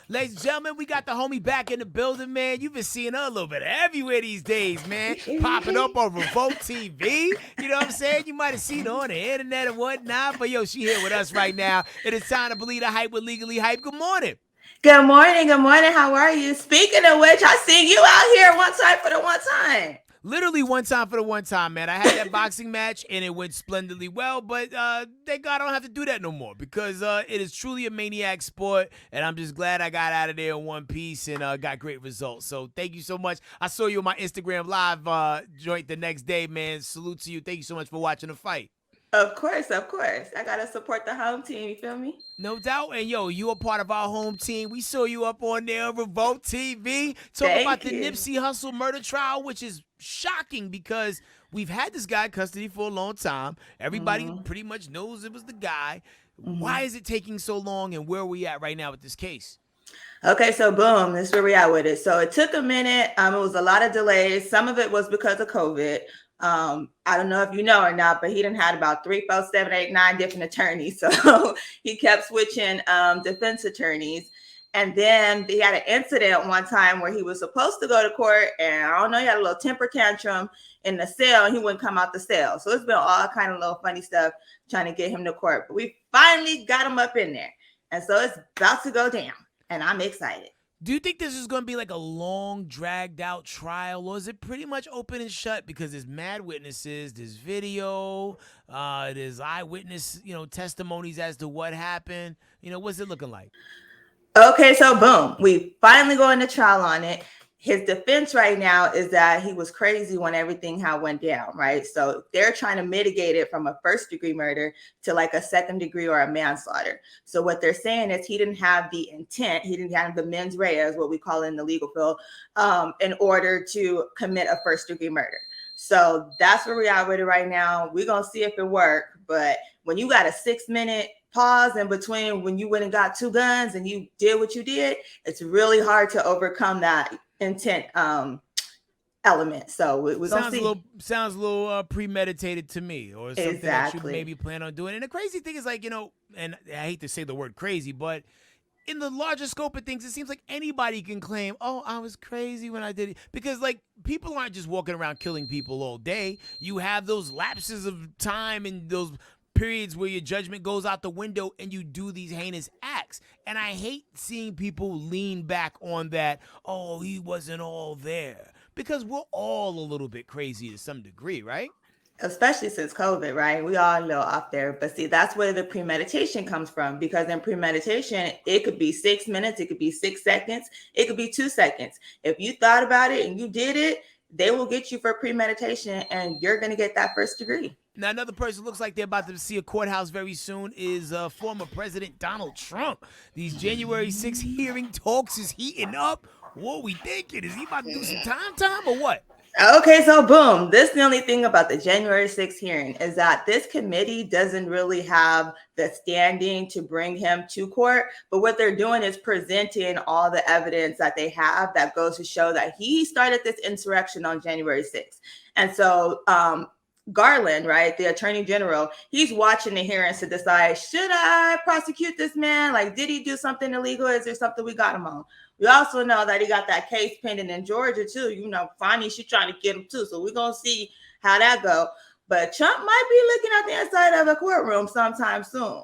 Ladies and gentlemen, we got the homie back in the building, man. You've been seeing her a little bit everywhere these days, man. Popping up on Revolt TV. You know what I'm saying? You might have seen her on the internet and whatnot, but yo, she here with us right now. It is time to believe the hype with Legally Hype. Good morning. Good morning. Good morning. How are you? Speaking of which, I see you out here one time for the one time. Literally one time for the one time, man. I had that boxing match and it went splendidly well, but thank God I don't have to do that no more because it is truly a maniac sport, and I'm just glad I got out of there in one piece and got great results. So thank you so much. I saw you on my Instagram live joint the next day, man. Salute to you. Thank you so much for watching the fight. Of course, of course. I gotta support the home team. You feel me? No doubt. And yo, you are part of our home team. We saw you up on there on Revolt TV talking about Thank the you. Nipsey Hussle murder trial, which is shocking because we've had this guy in custody for a long time. Everybody hmm pretty much knows it was the guy. hmm Why is it taking so long, and where are we at right now with this case? Okay, so boom, that's where we at with it. So it took a minute. It was a lot of delays. Some of it was because of COVID. I don't know if you know or not, but he done had about 3, 4, 7, 8, 9 different attorneys. So he kept switching defense attorneys. And then he had an incident one time where he was supposed to go to court, and I don't know, he had a little temper tantrum in the cell, and he wouldn't come out the cell. So it's been all kind of little funny stuff trying to get him to court. But we finally got him up in there. And so it's about to go down, and I'm excited. Do you think this is going to be like a long, dragged out trial, or is it pretty much open and shut because there's mad witnesses, there's video, there's eyewitness, testimonies as to what happened? What's it looking like? Okay, so boom, we finally go into trial on it. His defense right now is that he was crazy when everything had went down, right? So they're trying to mitigate it from a first degree murder to like a second degree or a manslaughter. So what they're saying is he didn't have the intent, he didn't have the mens rea, is what we call it in the legal field, in order to commit a first degree murder. So that's where we are with it right now. We're gonna see if it works, but when you got a 6-minute pause in between when you went and got 2 guns and you did what you did, it's really hard to overcome that intent element. So we're gonna see. Sounds a little premeditated to me, or something that you Exactly. maybe plan on doing. And the crazy thing is, like, and I hate to say the word crazy, but in the larger scope of things, it seems like anybody can claim, "Oh, I was crazy when I did it," because like people aren't just walking around killing people all day. You have those lapses of time and those periods where your judgment goes out the window and you do these heinous acts. And I hate seeing people lean back on that, "Oh, he wasn't all there," because we're all a little bit crazy to some degree, right? Especially since COVID, right? We all a little off there. But see, that's where the premeditation comes from, because in premeditation, it could be 6 minutes, it could be 6 seconds, it could be 2 seconds. If you thought about it and you did it, they will get you for premeditation and you're going to get that first degree. Now, another person looks like they're about to see a courthouse very soon is former President Donald Trump. These January 6th hearing talks is heating up. What we thinking? Is he about to do some time or what? Okay, so boom. This the only thing about the January 6th hearing is that this committee doesn't really have the standing to bring him to court. But what they're doing is presenting all the evidence that they have that goes to show that he started this insurrection on January 6th. And so Garland, right, the attorney general, he's watching the hearings to decide, should I prosecute this man? Like, did he do something illegal? Is there something we got him on? We also know that he got that case pending in Georgia too. Finally, she's trying to get him too. So we're gonna see how that go. But Trump might be looking at the inside of a courtroom sometime soon.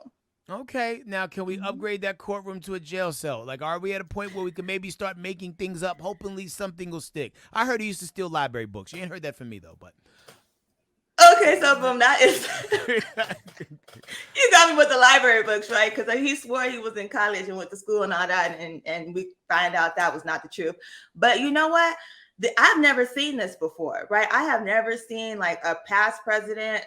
Okay, now can we Mhm. upgrade that courtroom to a jail cell? Like, are we at a point where we can maybe start making things up? Hopefully, something will stick. I heard he used to steal library books. You ain't heard that from me though, but Okay, so boom, that is you got me with the library books, right? Because he swore he was in college and went to school and all that, and we find out that was not the truth. But you know what? I've never seen this before, right? I have never seen like a past president,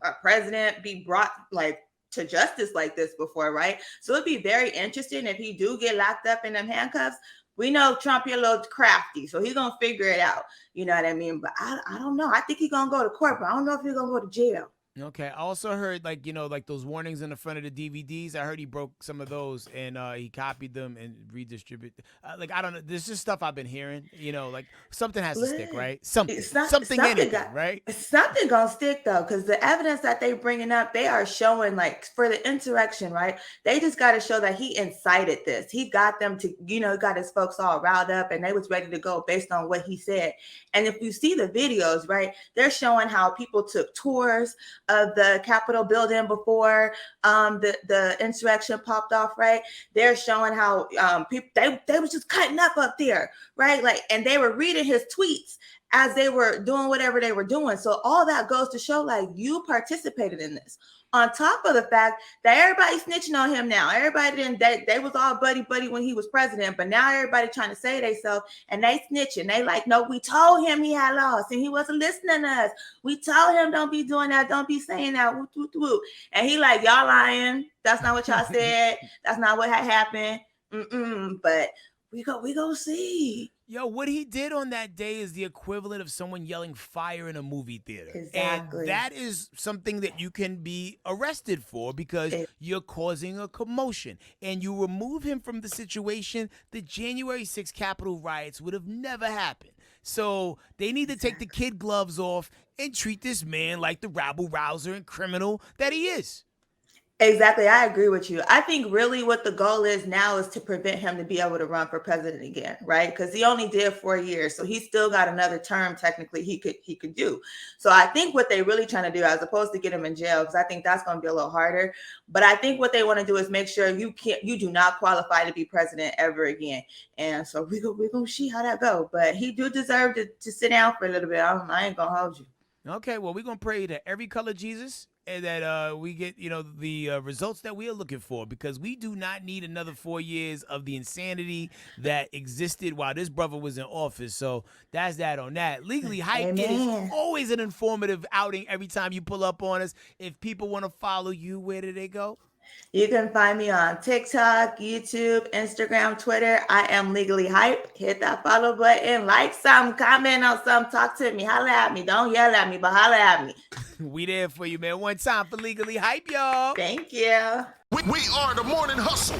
a president be brought like to justice like this before, right? So it'd be very interesting if he do get locked up in them handcuffs. We know Trump, he a little crafty, so he's gonna figure it out. You know what I mean? But I don't know. I think he's gonna go to court, but I don't know if he's gonna go to jail. Okay. I also heard like like those warnings in the front of the DVDs. I heard he broke some of those and he copied them and redistributed. Like I don't know. There's just stuff I've been hearing. Like something has to stick, Look, right? Something, it's not something, something anything, got right? something gonna stick though, because the evidence that they bringing up, they are showing like for the insurrection, right? They just got to show that he incited this. He got them to, got his folks all riled up, and they was ready to go based on what he said. And if you see the videos, right, they're showing how people took tours of the Capitol building before the insurrection popped off, right? They're showing how people they was just cutting up there, right? Like, and they were reading his tweets as they were doing whatever they were doing. So all that goes to show like you participated in this. On top of the fact that everybody's snitching on him now. Everybody didn't they was all buddy when he was president, but now everybody trying to say themselves and they snitching. They like, no, we told him he had lost and he wasn't listening to us. We told him don't be doing that, don't be saying that. Woo, woo, woo. And he like, y'all lying. That's not what y'all said. That's not what had happened. But we go see. Yo, what he did on that day is the equivalent of someone yelling fire in a movie theater. Exactly. And that is something that you can be arrested for because you're causing a commotion. And you remove him from the situation, the January 6th Capitol riots would have never happened. So they need to take the kid gloves off and treat this man like the rabble-rouser and criminal that he is. Exactly. I agree with you. I think really what the goal is now is to prevent him to be able to run for president again, right? Because he only did 4 years. So he's still got another term technically he could do. So I think what they're really trying to do, as opposed to get him in jail, because I think that's going to be a little harder. But I think what they want to do is make sure you do not qualify to be president ever again. And so we're gonna see how that go. But he do deserve to sit down for a little bit. I ain't gonna hold you. Okay, well, we're going to pray to every color Jesus and that we get, the results that we are looking for because we do not need another 4 years of the insanity that existed while this brother was in office. So that's that on that. Legally Hype, it is always an informative outing every time you pull up on us. If people want to follow you, where do they go? You can find me on TikTok, YouTube, Instagram, Twitter. I am Legally Hype. Hit that follow button, like something, comment on something, talk to me, holla at me. Don't yell at me, but holla at me. We there for you, man. One time for Legally Hype, y'all. Thank you. We are the Morning Hustle.